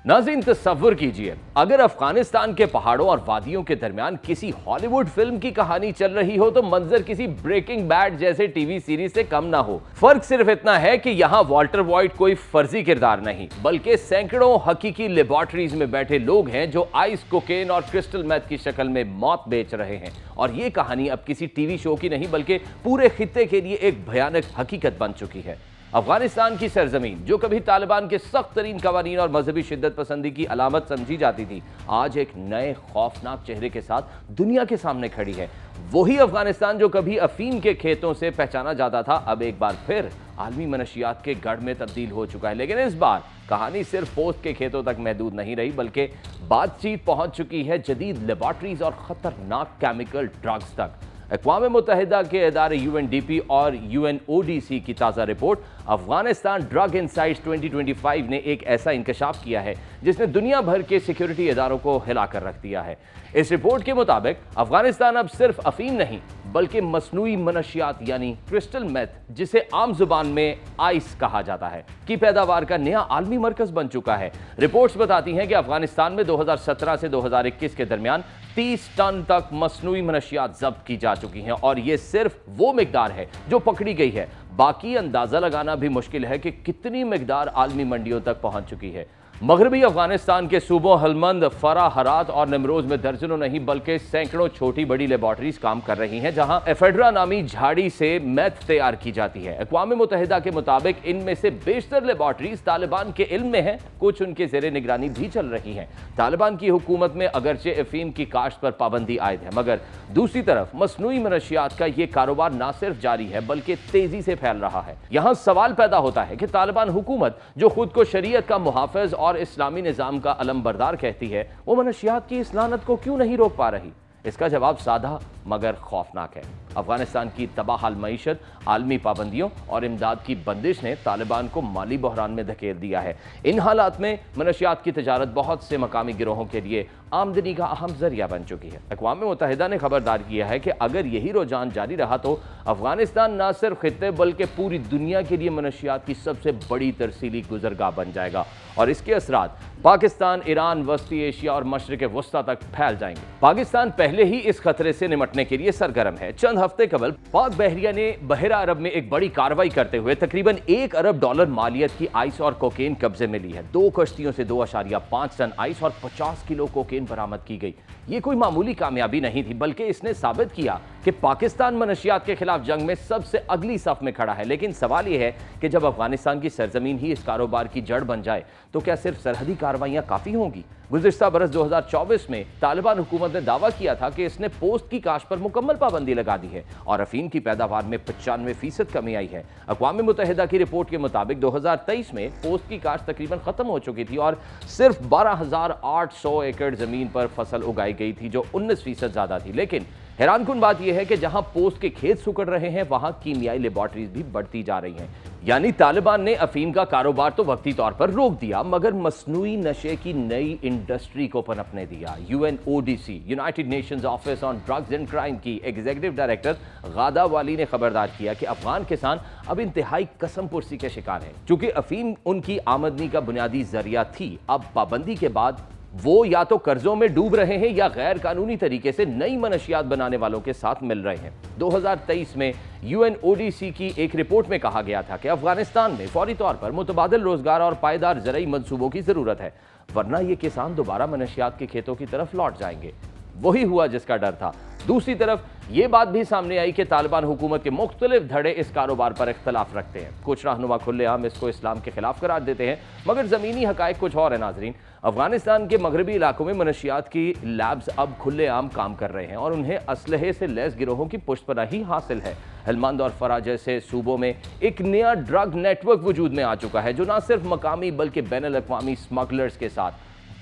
नाज़रीन तसव्वुर कीजिए, अगर अफगानिस्तान के पहाड़ों और वादियों के दरमियान किसी हॉलीवुड फिल्म की कहानी चल रही हो तो मंजर किसी ब्रेकिंग बैड जैसे टीवी सीरीज से कम ना हो। फर्क सिर्फ इतना है कि यहाँ वॉल्टर व्हाइट कोई फर्जी किरदार नहीं, बल्कि सैकड़ों हकीकी लेबॉर्टरीज में बैठे लोग हैं जो आइस, कोकेन और क्रिस्टल मैथ की शक्ल में मौत बेच रहे हैं। और ये कहानी अब किसी टीवी शो की नहीं बल्कि पूरे खित्ते के लिए एक भयानक हकीकत बन चुकी है। अफगानिस्तान की सरजमीन, जो कभी तालिबान के सख्त तरीन कवानीन और मजहबी शिद्दत पसंदी की अलामत समझी जाती थी, आज एक नए खौफनाक चेहरे के साथ दुनिया के सामने खड़ी है। वही अफगानिस्तान जो कभी अफीम के खेतों से पहचाना जाता था, अब एक बार फिर आलमी मनशियात के गढ़ में तब्दील हो चुका है। लेकिन इस बार कहानी सिर्फ पोस्ट के खेतों तक महदूद नहीं रही, बल्कि बातचीत पहुंच चुकी है जदीद लेबॉर्टरीज और खतरनाक केमिकल ड्रग्स तक। अक़वाम मुत्तहिदा के इदारे UNDP और UNODC की ताज़ा रिपोर्ट अफगानिस्तान ड्रग इनसाइट्स 2025 ने एक ऐसा इंकशाफ किया है जिसने दुनिया भर के सिक्योरिटी इदारों को हिला कर रख दिया है। इस रिपोर्ट के मुताबिक अफगानिस्तान अब सिर्फ अफीम नहीं बल्कि मसनूई मनशियात यानी क्रिस्टल मेथ, जिसे आम जुबान में आइस कहा जाता है, की पैदावार का नया आलमी मरकज बन चुका है। रिपोर्ट्स बताती हैं कि अफगानिस्तान में 2017 से 2021 के दरमियान 30 टन तक मसनूई मनशियात जब्त की जा चुकी हैं और ये सिर्फ वो मिकदार है जो पकड़ी गई है। बाकी अंदाजा लगाना भी मुश्किल है कि कितनी मिकदार आलमी मंडियों तक पहुंच चुकी है। मगरबी अफगानिस्तान के सूबों हलमंद, फरा, हरात और निमरोज में दर्जनों नहीं बल्कि सैकड़ों छोटी बड़ी लेबॉर्टरीज काम कर रही हैं जहां एफेड्रा नामी झाड़ी से मैथ तैयार की जाती है। अक़वाम मुत्तहिदा के मुताबिक इनमें से बेशतर लेबॉर्टरीज तालिबान के इल्म में हैं, कुछ उनके ज़ेरे निगरानी भी चल रही हैं। तालिबान की हुकूमत में अगरचे अफीम की काश्त पर पाबंदी आयद है, मगर दूसरी तरफ मसनूई मनशियात का ये कारोबार ना सिर्फ जारी है बल्कि तेजी से फैल रहा है। यहाँ सवाल पैदा होता है कि तालिबान हुकूमत, जो खुद को शरीयत का मुहाफ़िज़ और इस्लामी निज़ाम का अलमबरदार कहती है, वो मनशियात की इस लानत को क्यों नहीं रोक पा रही? इसका जवाब सादा मगर खौफनाक है। अफगानिस्तान की तबाहाल मईशत, आलमी पाबंदियों और इमदाद की बंदिश ने तालिबान को माली बहरान में धकेल दिया है। इन हालात में मनशियात की तजारत बहुत से मकामी गिरोहों के लिए आमदनी का अहम जरिया बन चुकी है। अक़वाम मुत्तहिदा ने खबरदार किया है कि अगर यही रुझान जारी रहा तो अफगानिस्तान न सिर्फ खित्ते बल्कि पूरी दुनिया के लिए मनशियात की सबसे बड़ी तरसीली गुजरगाह बन जाएगा और इसके असरात पाकिस्तान, ईरान, वस्ती एशिया और मशरिक़ वस्ता तक फैल जाएंगे। पाकिस्तान पहले ही इस खतरे से निमटने के लिए सरगर्म है। चंद हफ्ते कबल पाक बहरिया ने बहरा अरब में एक बड़ी कार्रवाई करते हुए तकरीबन $1 अरब मालियत की आइस और कोकेन कब्जे में ली है। 2 कश्तियों से 2.5 टन आइस और 50 किलो कोकेन बरामद की गई। ये कोई मामूली कामयाबी नहीं थी, बल्कि इसने साबित किया कि पाकिस्तान मनशियात के खिलाफ जंग में सबसे अगली सफ में खड़ा है। लेकिन सवाल यह है कि जब अफगानिस्तान की सरजमीन ही इस कारोबार की जड़ बन जाए तो क्या सिर्फ सरहदी कार्रवाइयां काफी होंगी? गुज़िश्ता बरस 2024 में तालिबान हुकूमत ने दावा किया था कि इसने पोस्ट की काश्त पर मुकम्मल पाबंदी लगा दी है और अफीम की पैदावार में 95% कमी आई है। अक़वाम मुत्तहिदा की रिपोर्ट के मुताबिक 2023 में पोस्ट की काश्त तकरीबन खत्म हो चुकी थी और सिर्फ 12,800 एकड़ जमीन पर फसल उगाई गई थी, जो 19% ज्यादा थी। लेकिन हैरानकुन बात यह है कि जहां पोस्ट के खेत सुकड़ रहे हैं वहां कीमियाई लेबॉर्टरीज भी बढ़ती जा रही हैं। यानी तालिबान ने अफीम का कारोबार तो वक्ती तौर पर रोक दिया, मगर मसनूई नशे की नई इंडस्ट्री को पनपने दिया। UNODC, United Nations office on drugs and crime की एग्जीक्यूटिव डायरेक्टर गादा वाली ने खबरदार किया कि अफगान किसान अब इंतहाई कसम पुरसी के शिकार हैं। चूंकि अफीम उनकी आमदनी का बुनियादी जरिया थी, अब पाबंदी के बाद वो या तो कर्जों में डूब रहे हैं या गैर कानूनी तरीके से नई मनशियात बनाने वालों के साथ मिल रहे हैं। 2023 में UNODC की एक रिपोर्ट में कहा गया था कि अफगानिस्तान में फौरी तौर पर मुतबादिल रोजगार और पायदार ज़रई मंसूबों की जरूरत है, वरना ये किसान दोबारा मनशियात के खेतों की तरफ लौट जाएंगे। वही हुआ जिसका डर था। दूसरी तरफ ये बात भी सामने आई कि तालिबान हुकूमत के मुख्तलिफ धड़े इस कारोबार पर इख्तलाफ रखते हैं। कुछ रहनुमा खुलेआम इसको इस्लाम के खिलाफ करार देते हैं, मगर ज़मीनी हकायक कुछ और है। नाजरीन, अफगानिस्तान के मगरबी इलाकों में मनशियात की लैब्स अब खुलेआम काम कर रहे हैं और उन्हें असलहे से लैस गिरोहों की पुष्टपनाही हासिल है। हलमंद और फरा जैसे सूबों में एक नया ड्रग नेटवर्क वजूद में आ चुका है, जो न सिर्फ मकामी बल्कि बैनुल अक़वामी स्मगलर्स के साथ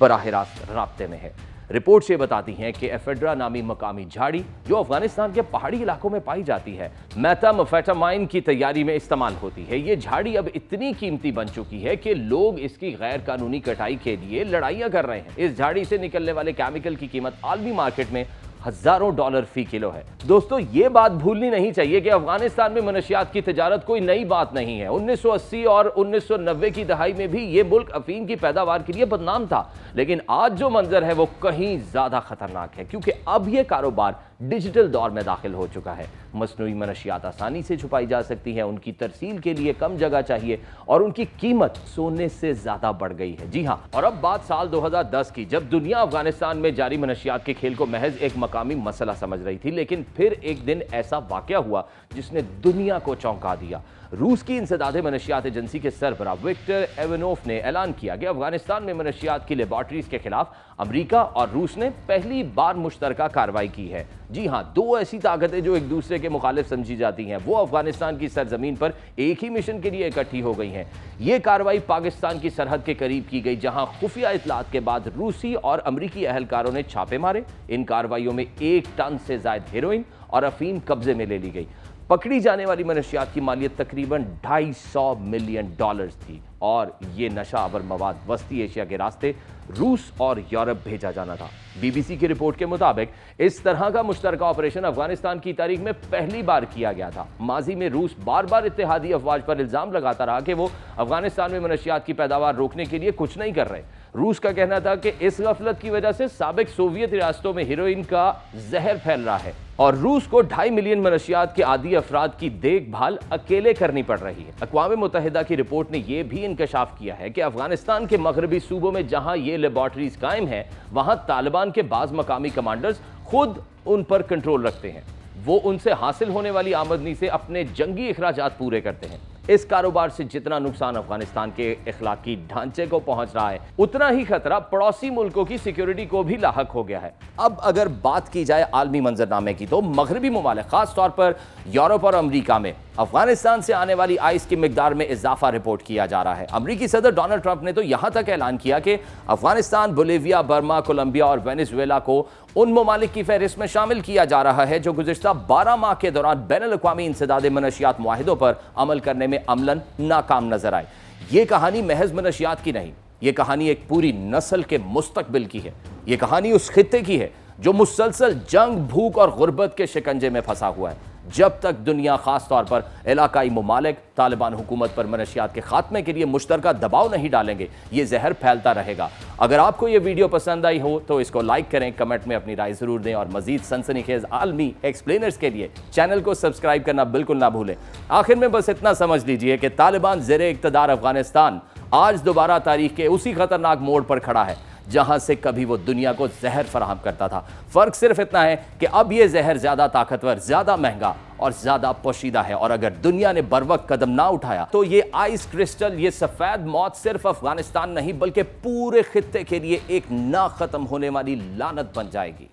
बराह रास्त राब्ते में है। रिपोर्ट्स ये बताती हैं कि एफेड्रा नामी मकामी झाड़ी, जो अफगानिस्तान के पहाड़ी इलाकों में पाई जाती है, मेथाम्फेटामाइन की तैयारी में इस्तेमाल होती है। ये झाड़ी अब इतनी कीमती बन चुकी है कि लोग इसकी गैर कानूनी कटाई के लिए लड़ाइयां कर रहे हैं। इस झाड़ी से निकलने वाले केमिकल की कीमत आलमी मार्केट में हजारों डॉलर फी किलो है। दोस्तों, ये बात भूलनी नहीं चाहिए कि अफगानिस्तान में मनशियात की तिजारत कोई नई बात नहीं है। 1980 और 1990 की दहाई में भी ये मुल्क अफीम की पैदावार के लिए बदनाम था, लेकिन आज जो मंजर है वो कहीं ज्यादा खतरनाक है, क्योंकि अब ये कारोबार डिजिटल दौर में दाखिल हो चुका है। मसनूई मनशियात आसानी से छुपाई जा सकती है, उनकी तरसील के लिए कम जगह चाहिए और उनकी कीमत सोने से ज्यादा बढ़ गई है। जी हाँ, और अब बात साल 2010 की, जब दुनिया अफगानिस्तान में जारी मनशियात के खेल को महज एक मकामी मसला समझ रही थी। लेकिन फिर एक दिन ऐसा वाकया हुआ जिसने दुनिया को चौंका दिया। रूस की इंसदादे मनशियात एजेंसी के सरबराह विक्टर एवनोफ ने ऐलान किया कि अफगानिस्तान में मनशियात की लेबॉर्ट्रीज के खिलाफ अमेरिका और रूस ने पहली बार मुश्तरका कार्रवाई की है। जी हां, दो ऐसी ताकतें जो एक दूसरे के मुखालिफ समझी जाती हैं, वो अफगानिस्तान की सरजमीन पर एक ही मिशन के लिए इकट्ठी हो गई हैं। ये कार्रवाई पाकिस्तान की सरहद के करीब की गई, जहां खुफिया इतलात के बाद रूसी और अमरीकी एहलकारों ने छापे मारे। इन कार्रवाइयों में 1 टन से ज्यादा हेरोइन और अफीम कब्जे में ले ली गई। पकड़ी जाने वाली मनशियात की मालियत तकरीबन $250 मिलियन थी और ये नशा आवर मवाद वस्ती एशिया के रास्ते रूस और यूरोप भेजा जाना था। बीबीसी की रिपोर्ट के मुताबिक इस तरह का मुश्तरका ऑपरेशन अफगानिस्तान की तारीख में पहली बार किया गया था। माजी में रूस बार बार इत्तेहादी अफवाज पर इल्जाम लगाता रहा कि वो अफगानिस्तान में मनशियात की पैदावार रोकने के लिए कुछ नहीं कर रहे। रूस का कहना था कि इस गफलत की वजह से साबिक सोवियत रियासतों में हेरोइन का जहर फैल रहा है और रूस को 2.5 मिलियन मनशियात के आदी अफराद की देखभाल अकेले करनी पड़ रही है। अक़वाम मुत्तहिदा की रिपोर्ट ने यह भी इंकशाफ किया है कि अफगानिस्तान के मगरबी सूबों में जहां ये लेबॉर्ट्रीज कायम है, वहां तालिबान के बाज मकामी कमांडर्स खुद उन पर कंट्रोल रखते हैं। वो उनसे हासिल होने वाली आमदनी से अपने जंगी अखराजात पूरे करते हैं। इस कारोबार से जितना नुकसान अफगानिस्तान के इखलाकी ढांचे को पहुंच रहा है, उतना ही खतरा पड़ोसी मुल्कों की सिक्योरिटी को भी लाहक हो गया है। अब अगर बात की जाए आलमी मंजरनामे की, तो मगरबी ममालिक खास तौर पर यूरोप और अमेरिका में अफगानिस्तान से आने वाली आइस की मिकदार में इजाफा रिपोर्ट किया जा रहा है। अमेरिकी सदर डोनाल्ड ट्रंप ने तो यहां तक ऐलान किया कि अफगानिस्तान, बोलिविया, बर्मा, कोलंबिया और वेनेजुएला को उन ममालिक की फहरिस्त में शामिल किया जा रहा है जो गुज़िश्ता 12 माह के दौरान बैनुल-अक़वामी इंसदादे मनशियात मुआहिदों पर अमल करने में अमलन नाकाम नजर आए। ये कहानी महज मनशियात की नहीं, ये कहानी एक पूरी नस्ल के मुस्तकबिल की है। ये कहानी उस खित्ते की है जो मुसलसल जंग, भूख और गुर्बत के शिकंजे में फंसा हुआ है। जब तक दुनिया खास तौर पर इलाकाई ममालिक तालिबान हुकूमत पर मनशियात के खात्मे के लिए मुश्तरका दबाव नहीं डालेंगे, ये जहर फैलता रहेगा। अगर आपको ये वीडियो पसंद आई हो तो इसको लाइक करें, कमेंट में अपनी राय जरूर दें और मजीद सनसनीखेज आलमी एक्सप्लेनर्स के लिए चैनल को सब्सक्राइब करना बिल्कुल ना भूलें। आखिर में बस इतना समझ लीजिए कि तालिबान ज़ेरे इक़्तिदार अफगानिस्तान आज दोबारा तारीख के उसी खतरनाक मोड़ पर खड़ा है जहां से कभी वो दुनिया को जहर फराहम करता था। फर्क सिर्फ इतना है कि अब ये जहर ज्यादा ताकतवर, ज्यादा महंगा और ज्यादा पोशीदा है। और अगर दुनिया ने बरवक्त कदम ना उठाया तो ये आइस क्रिस्टल, ये सफेद मौत सिर्फ अफगानिस्तान नहीं बल्कि पूरे खित्ते के लिए एक ना खत्म होने वाली लानत बन जाएगी।